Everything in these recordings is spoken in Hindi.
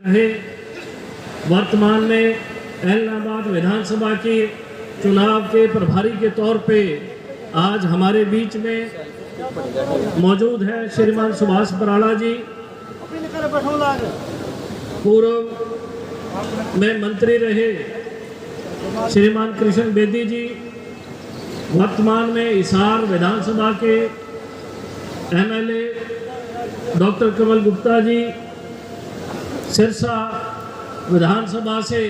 है। वर्तमान में एलनाबाद विधानसभा के चुनाव के प्रभारी के तौर पे आज हमारे बीच में मौजूद है श्रीमान सुभाष बराड़ा जी। पूर्व में मंत्री रहे श्रीमान कृष्ण बेदी जी, वर्तमान में हिसार विधानसभा के एमएलए डॉक्टर कमल गुप्ता जी, सिरसा विधानसभा से,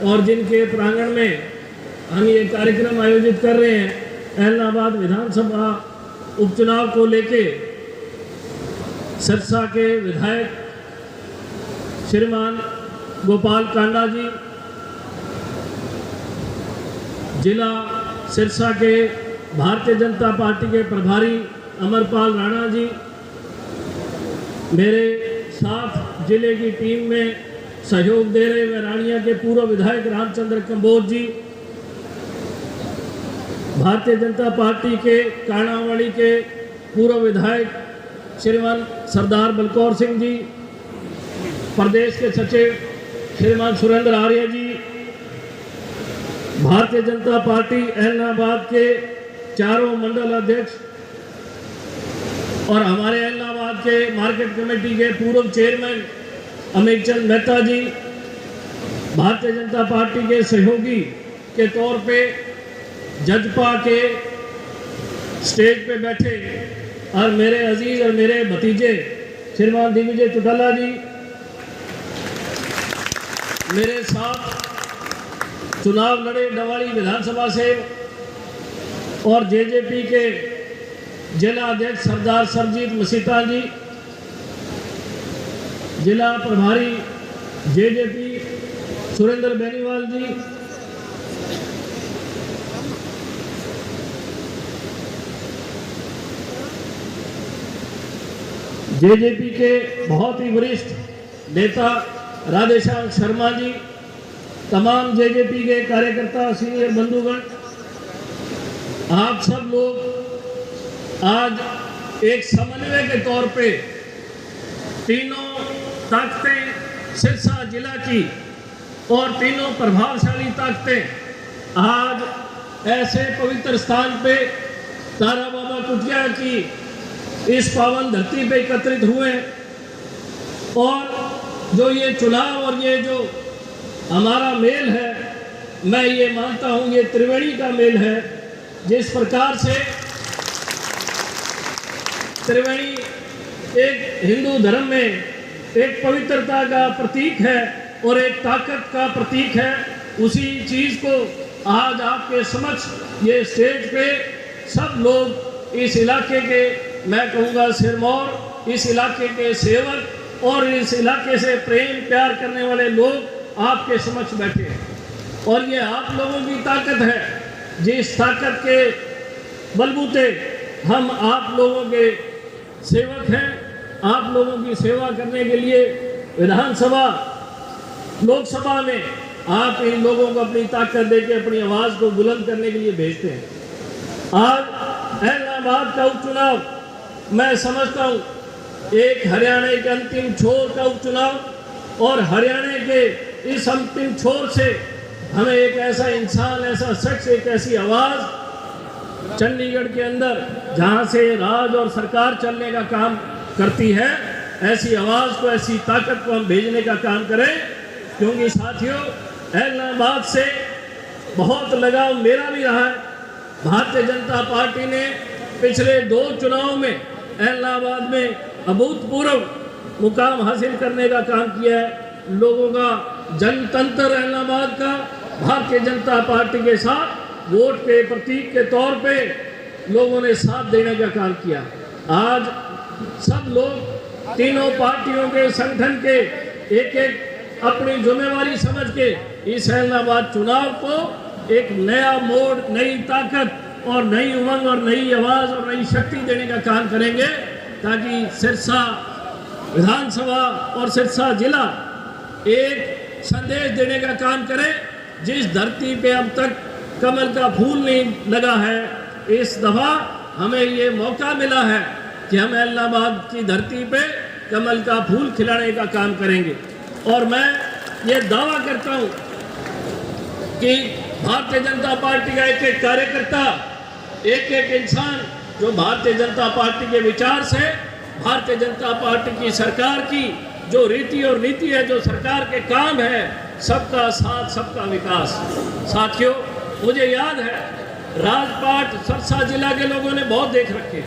और जिनके प्रांगण में हम ये कार्यक्रम आयोजित कर रहे हैं एलनाबाद विधानसभा उपचुनाव को लेके, सिरसा के विधायक श्रीमान गोपाल कांडा जी, जिला सिरसा के भारतीय जनता पार्टी के प्रभारी अमरपाल राणा जी, मेरे साथ जिले की टीम में सहयोग दे रहे वैरानिया के पूर्व विधायक रामचंद्र कंबोज जी, भारतीय जनता पार्टी के काणावाड़ी के पूर्व विधायक श्रीमान सरदार बलकौर सिंह जी, प्रदेश के सचिव श्रीमान सुरेंद्र आर्य जी, भारतीय जनता पार्टी एलनाबाद के चारों मंडल अध्यक्ष और हमारे एलनाबाद के मार्केट कमेटी के पूर्व चेयरमैन अमित चंद मेहता जी, भारतीय जनता पार्टी के सहयोगी के तौर पे जजपा के स्टेज पे बैठे और मेरे अजीज और मेरे भतीजे श्रीमान दिग्विजय चौटाला जी, मेरे साथ चुनाव लड़े डवाड़ी विधानसभा से, और जेजेपी के जिला अध्यक्ष सरदार सरजीत मसीता जी, जिला प्रभारी जेजेपी सुरेंद्र बेनीवाल जी, जेजेपी के बहुत ही वरिष्ठ नेता राधेश्याम शर्मा जी, तमाम जेजेपी के कार्यकर्ता, सीनियर बंधुगण, आप सब लोग आज एक समन्वय के तौर पे तीनों ताकतें सिरसा जिला की और तीनों प्रभावशाली ताकतें आज ऐसे पवित्र स्थान पे तारा बाबा कुटिया की इस पावन धरती पे एकत्रित हुए, और जो ये चुनाव और ये जो हमारा मेल है, मैं ये मानता हूँ ये त्रिवेणी का मेल है। जिस प्रकार से त्रिवेणी एक हिंदू धर्म में एक पवित्रता का प्रतीक है और एक ताकत का प्रतीक है, उसी चीज़ को आज आपके समक्ष ये स्टेज पे सब लोग इस इलाके के, मैं कहूँगा सिरमौर, इस इलाके के सेवक और इस इलाके से प्रेम प्यार करने वाले लोग आपके समक्ष बैठे हैं, और ये आप लोगों की ताकत है, जिस ताकत के बलबूते हम आप लोगों के सेवक हैं। आप लोगों की सेवा करने के लिए विधानसभा लोकसभा में आप इन लोगों को अपनी ताकत देके अपनी आवाज़ को बुलंद करने के लिए भेजते हैं। आज एलनाबाद का उपचुनाव मैं समझता हूँ एक हरियाणा के अंतिम छोर का उपचुनाव, और हरियाणा के इस अंतिम छोर से हमें एक ऐसा इंसान, ऐसा शख्स, एक ऐसी आवाज़ चंडीगढ़ के अंदर जहाँ से राज और सरकार चलने का काम करती है, ऐसी आवाज़ को, ऐसी ताकत को हम भेजने का काम करें। क्योंकि साथियों, एलनाबाद से बहुत लगाव मेरा भी रहा है। भारतीय जनता पार्टी ने पिछले 2 चुनाव में एलनाबाद में अभूतपूर्व मुकाम हासिल करने का काम किया है। लोगों का जनतंत्र एलनाबाद का भारतीय जनता पार्टी के साथ वोट के प्रतीक के तौर पे लोगों ने साथ देने का काम किया। आज सब लोग तीनों पार्टियों के संगठन के एक एक अपनी जिम्मेवारी समझ के इस एलनाबाद चुनाव को एक नया मोड़, नई ताकत और नई उमंग और नई आवाज़ और नई शक्ति देने का काम करेंगे, ताकि सिरसा विधानसभा और सिरसा जिला एक संदेश देने का काम करे। जिस धरती पे अब तक कमल का फूल नहीं लगा है, इस दफ़ा हमें ये मौका मिला है कि हम एलनाबाद की धरती पे कमल का फूल खिलाने का काम करेंगे। और मैं ये दावा करता हूँ कि भारतीय जनता पार्टी का एक एक कार्यकर्ता, एक एक इंसान जो भारतीय जनता पार्टी के विचार से, भारतीय जनता पार्टी की सरकार की जो रीति और नीति है, जो सरकार के काम है, सबका साथ सबका विकास। साथियों, मुझे याद है राजपाट सरसा जिला के लोगों ने बहुत देख रखे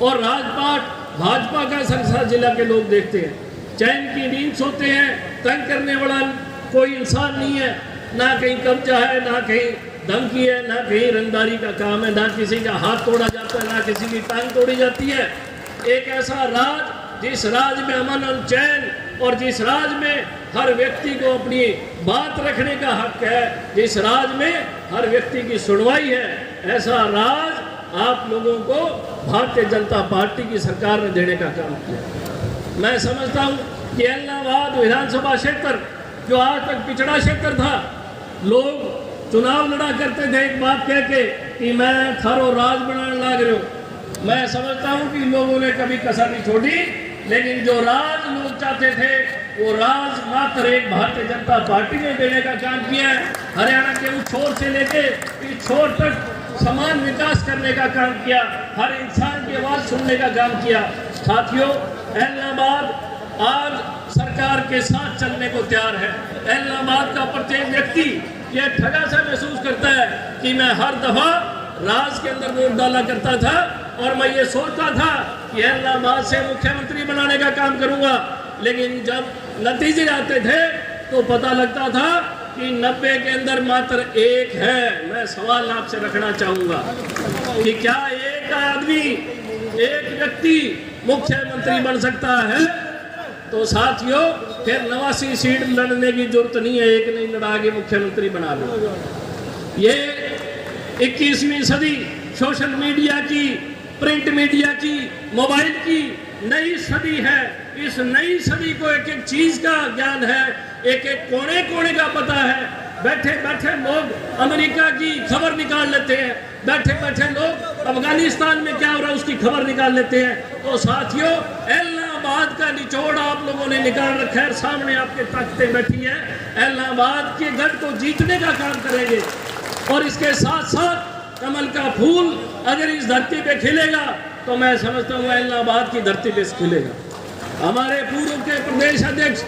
और राजपाट भाजपा का सरसा जिला के लोग देखते हैं। चैन की नींद सोते हैं, तंग करने वाला कोई इंसान नहीं है, ना कहीं कब्जा है, ना कहीं धमकी है, ना कहीं रंगदारी का काम है, ना किसी का हाथ तोड़ा जाता है, ना किसी की टांग तोड़ी जाती है। एक ऐसा राज जिस राज में अमन और चैन और जिस राज में हर व्यक्ति को अपनी बात रखने का हक है, जिस राज में हर व्यक्ति की सुनवाई है, ऐसा राज आप लोगों को भारतीय जनता पार्टी की सरकार ने देने का काम किया। मैं समझता हूँ कि इलाहाबाद विधानसभा क्षेत्र जो आज तक पिछड़ा क्षेत्र था, लोग चुनाव लड़ा करते थे एक बात कह के कि मैं थारो राज बनाने लग रहे हो। मैं समझता हूँ कि लोगों ने कभी कसर नहीं छोड़ी, लेकिन जो राज लोग चाहते थे वो राज मात्र एक भारतीय जनता पार्टी ने देने का काम किया है। हरियाणा के उस छोर से लेके इस छोर तक समान विकास करने का काम किया, हर इंसान की आवाज सुनने का काम किया। साथियों, इलाहाबाद आज सरकार के साथ चलने को तैयार है। इलाहाबाद का प्रत्येक व्यक्ति यह ठगा सा महसूस करता है कि मैं हर दफा राज के अंदर वोट डाला करता था और मैं ये सोचता था कि इलाहाबाद से मुख्यमंत्री बनाने का काम करूंगा, लेकिन जब नतीजे आते थे तो पता लगता था कि 90 के अंदर मात्र एक है। मैं सवाल आपसे रखना चाहूंगा कि क्या एक आदमी, एक व्यक्ति मुख्यमंत्री बन सकता है? तो साथियों, फिर 89 सीट लड़ने की जरूरत नहीं है, एक नहीं लड़ा के मुख्यमंत्री बना लो। ये 21वीं सदी सोशल मीडिया की, प्रिंट मीडिया की, मोबाइल की नई सदी है। इस नई सदी को एक एक चीज का ज्ञान है, एक एक कोने कोने का पता है। बैठे बैठे लोग अमेरिका की खबर निकाल लेते हैं, बैठे बैठे लोग अफगानिस्तान में क्या हो रहा है उसकी खबर निकाल लेते हैं। तो साथियों, इलाहाबाद का निचोड़ आप लोगों ने निकाल रखा है, सामने आपके ताकतें बैठी है। इलाहाबाद के गढ़ को जीतने का काम करेंगे और इसके साथ साथ कमल का फूल अगर इस धरती पे खिलेगा तो मैं समझता हूँ इलाहाबाद की धरती पे खिलेगा। हमारे पूर्व के प्रदेश अध्यक्ष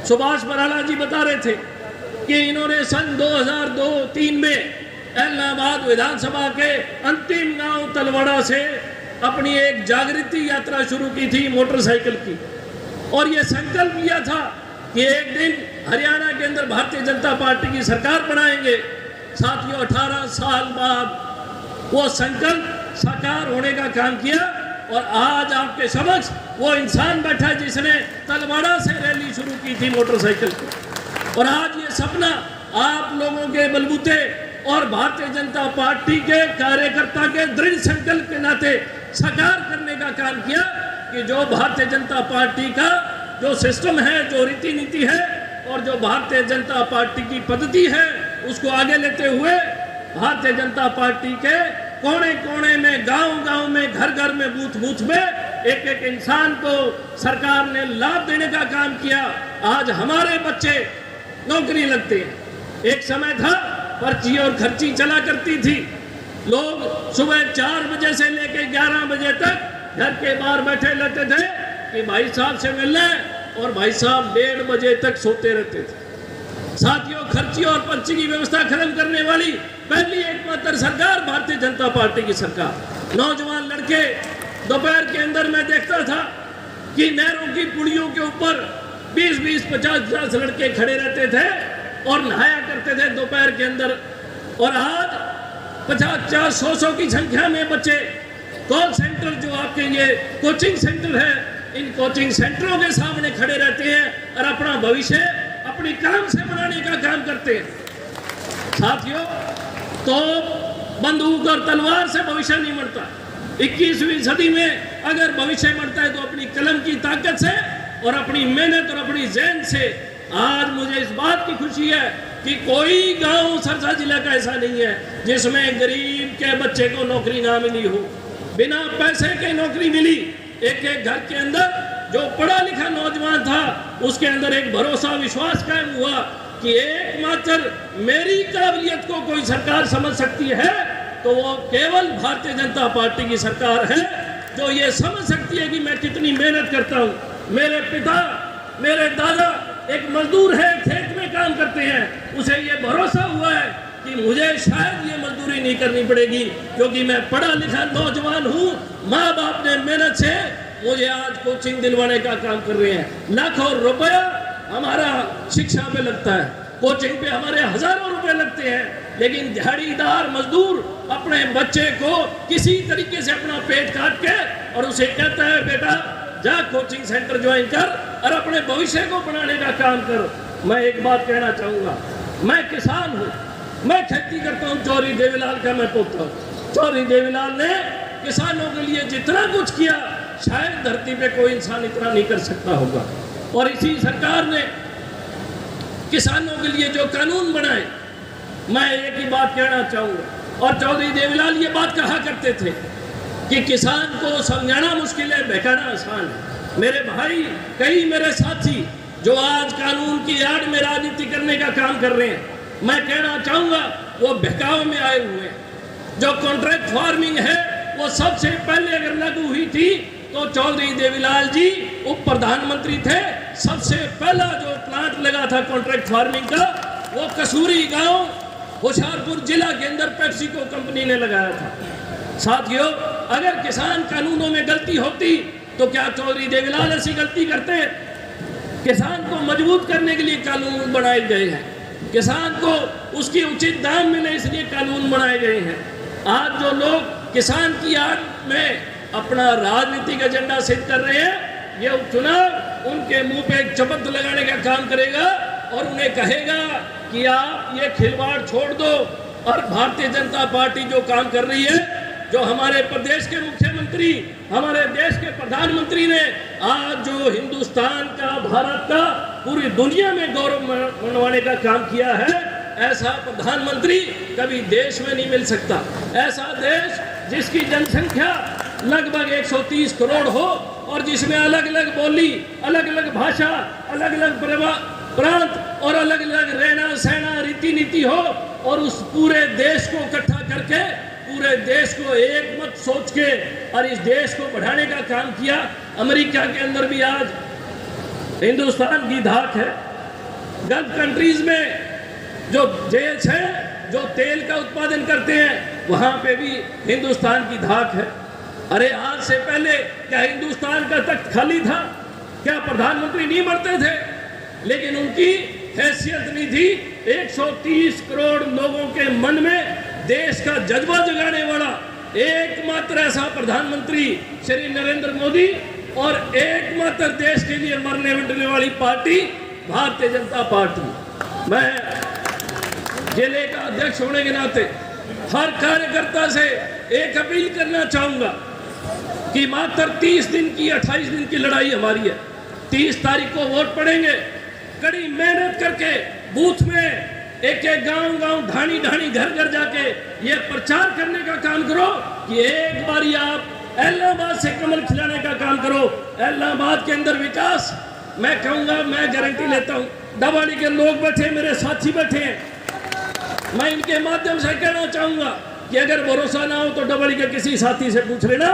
सुभाष बराला जी बता रहे थे कि इन्होंने सन 2002-03 में इलाहाबाद विधानसभा के अंतिम गांव तलवाड़ा से अपनी एक जागृति यात्रा शुरू की थी मोटरसाइकिल की, और ये संकल्प लिया था कि एक दिन हरियाणा के अंदर भारतीय जनता पार्टी की सरकार बनाएंगे। साथियों, 18 साल बाद वो संकल्प साकार होने का काम किया और आज आपके समक्ष वो इंसान बैठा जिसने तलवाड़ा से रैली शुरू की थी मोटरसाइकिल की, और आज ये सपना आप लोगों के बलबूते और भारतीय जनता पार्टी के कार्यकर्ता के दृढ़ संकल्प के नाते साकार करने का काम किया कि जो भारतीय जनता पार्टी का जो सिस्टम है, जो रीति नीति है और जो भारतीय जनता पार्टी की पद्धति है, उसको आगे लेते हुए भारतीय जनता पार्टी के कोने कोने में, गांव गांव में, घर घर में, बूथ बूथ में एक एक इंसान को सरकार ने लाभ देने का काम किया। आज हमारे बच्चे नौकरी लगते हैं। एक समय था पर्ची और खर्ची चला करती थी, लोग सुबह 4 बजे से लेकर 11 बजे तक घर के बाहर बैठे रहते थे कि भाई साहब से मिलना है, और भाई साहब 1:30 बजे तक सोते रहते थे। साथियों, खर्ची और पर्ची की व्यवस्था खत्म करने वाली पहली एकमात्र सरकार भारतीय जनता पार्टी की सरकार। नौजवान लड़के दोपहर के अंदर मैं देखता था कि नहरों की पुड़ियों के ऊपर 20-20, 50-50 लड़के खड़े रहते थे और नहाया करते थे दोपहर के अंदर, और आज 50-50, 100 की संख्या में बच्चे कॉल सेंटर, जो आपके ये कोचिंग सेंटर है, इन कोचिंग सेंटरों के सामने खड़े रहते हैं और अपना भविष्य अपनी कलम से बनाने का काम करते हैं। साथियों, तो बंदूक और तलवार से भविष्य नहीं बनता। 21वीं सदी में अगर भविष्य बनता है तो अपनी कलम की ताकत से और अपनी मेहनत और अपनी जहन से। आज मुझे इस बात की खुशी है कि कोई गांव सरसा जिला का ऐसा नहीं है जिसमें गरीब के बच्चे को नौकरी ना मिली हो, बिना पैसे के नौकरी मिली। एक एक घर के अंदर जो पढ़ा लिखा नौजवान था उसके अंदर एक भरोसा विश्वास कायम हुआ कि एकमात्र मेरी काबिलियत को कोई सरकार समझ सकती है तो वो केवल भारतीय जनता पार्टी की सरकार है, जो ये समझ सकती है कि मैं कितनी मेहनत करता हूँ। मेरे पिता, मेरे दादा एक मजदूर है, खेत में काम करते हैं, उसे ये भरोसा हुआ है कि मुझे शायद ये मजदूरी नहीं करनी पड़ेगी क्योंकि मैं पढ़ा लिखा नौजवान हूँ। माँ बाप ने मेहनत से मुझे आज कोचिंग दिलवाने का काम कर रहे हैं। लाखों रुपया हमारा शिक्षा पे लगता है, कोचिंग पे हमारे हजारों रुपए लगते हैं, लेकिन दिहाड़ीदार मजदूर अपने बच्चे को किसी तरीके से अपना पेट काट के और उसे कहता है बेटा जा कोचिंग सेंटर ज्वाइन कर और अपने भविष्य को बनाने का काम कर। मैं एक बात कहना चाहूँगा, मैं किसान हूँ, मैं खेती करता हूँ, चौधरी देवीलाल का मैं पोता हूँ। चौधरी देवीलाल ने किसानों के लिए जितना कुछ किया शायद धरती पे कोई इंसान इतना नहीं कर सकता होगा। और इसी सरकार ने किसानों के लिए जो कानून बनाए, मैं एक ही बात कहना चाहूँगा, और चौधरी देवीलाल ये बात कहा करते थे कि किसान को समझाना मुश्किल है, बहकाना आसान है। मेरे भाई, कई मेरे साथी जो आज कानून की आड़ में राजनीति करने का काम कर रहे हैं, मैं कहना चाहूँगा वो बहकावे में आए हुए हैं। जो कॉन्ट्रैक्ट फार्मिंग है वो सबसे पहले अगर लागू हुई थी तो चौधरी देवीलाल जी उप प्रधानमंत्री थे। सबसे पहला जो प्लांट लगा था कॉन्ट्रैक्ट फार्मिंग का वो कसूरी गांव होशियारपुर जिला के अंदर पेप्सिको कंपनी ने लगाया था। साथियों, अगर किसान कानूनों में गलती होती तो क्या चौधरी देवीलाल ऐसी गलती करते? किसान को मजबूत करने के लिए कानून बनाए गए हैं, किसान को उसकी उचित दाम मिले इसलिए कानून बनाए गए हैं। आज जो लोग किसान की आड़ में अपना राजनीतिक एजेंडा सिद्ध कर रहे हैं, ये उपचुनाव उनके मुंह पे एक चपत लगाने का काम करेगा और उन्हें कहेगा कि आप ये खिलवाड़ छोड़ दो। और भारतीय जनता पार्टी जो काम कर रही है, जो हमारे प्रदेश के मुख्यमंत्री, हमारे देश के प्रधानमंत्री ने आज जो हिंदुस्तान का, भारत का पूरी दुनिया में गौरव मनवाने का काम किया है, ऐसा प्रधानमंत्री कभी देश में नहीं मिल सकता। ऐसा देश जिसकी जनसंख्या लगभग 130 करोड़ हो और जिसमें अलग अलग बोली, अलग अलग भाषा, अलग अलग प्रांत और अलग अलग रहना सहना रीति नीति हो, और उस पूरे देश को इकट्ठा करके पूरे देश को एक मत सोच के और इस देश को बढ़ाने का काम किया। अमेरिका के अंदर भी आज हिंदुस्तान की धाक है। गल्फ कंट्रीज में जो देश है जो तेल का उत्पादन करते हैं, वहाँ पे भी हिंदुस्तान की धाक है। अरे आज से पहले क्या हिंदुस्तान का तख्त खाली था? क्या प्रधानमंत्री नहीं मरते थे? लेकिन उनकी हैसियत नहीं थी। 130 करोड़ लोगों के मन में देश का जज्बा जगाने वाला एकमात्र ऐसा प्रधानमंत्री श्री नरेंद्र मोदी, और एकमात्र देश के लिए मरने मिटने वाली पार्टी भारतीय जनता पार्टी। मैं जिले का अध्यक्ष होने के नाते हर कार्यकर्ता से एक अपील करना चाहूँगा कि मात्र 30 दिन की 28 दिन की लड़ाई हमारी है। 30 तारीख को वोट पड़ेंगे। कड़ी मेहनत करके बूथ में एक एक गांव ढाणी घर घर जाके ये प्रचार करने का काम करो कि एक बारी आप इलाहाबाद से कमल खिलाने का काम करो। इलाहाबाद के अंदर विकास, मैं कहूँगा, मैं गारंटी लेता हूँ, डबाड़ी के लोग बैठे, मेरे साथी बैठे हैं, मैं इनके माध्यम से कहना चाहूँगा कि अगर भरोसा ना हो तो डबड़ी के किसी साथी से पूछ लेना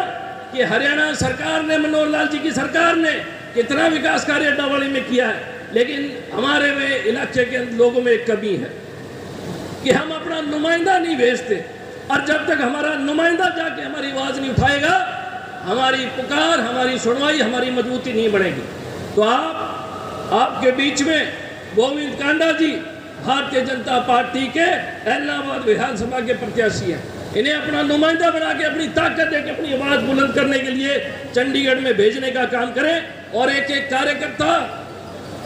कि हरियाणा सरकार ने, मनोहर लाल जी की सरकार ने कितना विकास कार्य डबड़ी में किया है। लेकिन हमारे में इलाके के लोगों में एक कमी है कि हम अपना नुमाइंदा नहीं भेजते, और जब तक हमारा नुमाइंदा जाके हमारी आवाज़ नहीं उठाएगा, हमारी पुकार, हमारी सुनवाई, हमारी मजबूती नहीं बढ़ेगी। तो आपके बीच में गोविंद कांडा जी भारतीय जनता पार्टी के इलाहाबाद विधानसभा के प्रत्याशी हैं। इन्हें अपना नुमाइंदा बना के अपनी ताकत देकर अपनी आवाज़ बुलंद करने के लिए चंडीगढ़ में भेजने का काम करें। और एक एक कार्यकर्ता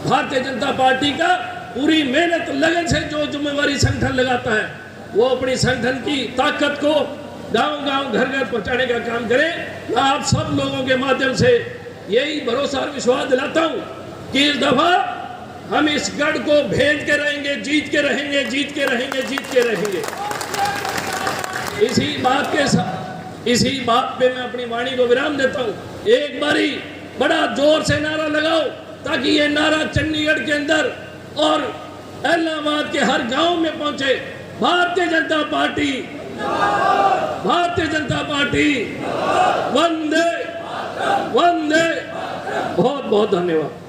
भारतीय जनता पार्टी का पूरी मेहनत लगन से जो जिम्मेवारी संगठन लगाता है, वो अपनी संगठन की ताकत को गांव घर घर पहुंचाने का काम करें। मैं आप सब लोगों के माध्यम से यही भरोसा और विश्वास दिलाता हूं कि इस दफा हम इस गढ़ को भेज के रहेंगे, जीत के रहेंगे, जीत के रहेंगे, जीत के रहेंगे। इसी बात पे मैं अपनी वाणी को विराम देता हूँ। एक बारी बड़ा जोर से नारा लगाओ ताकि ये नारा चंडीगढ़ के अंदर और इलाहाबाद के हर गांव में पहुंचे। भारतीय जनता पार्टी, भारतीय जनता पार्टी, वंदे वंदे। बहुत बहुत धन्यवाद।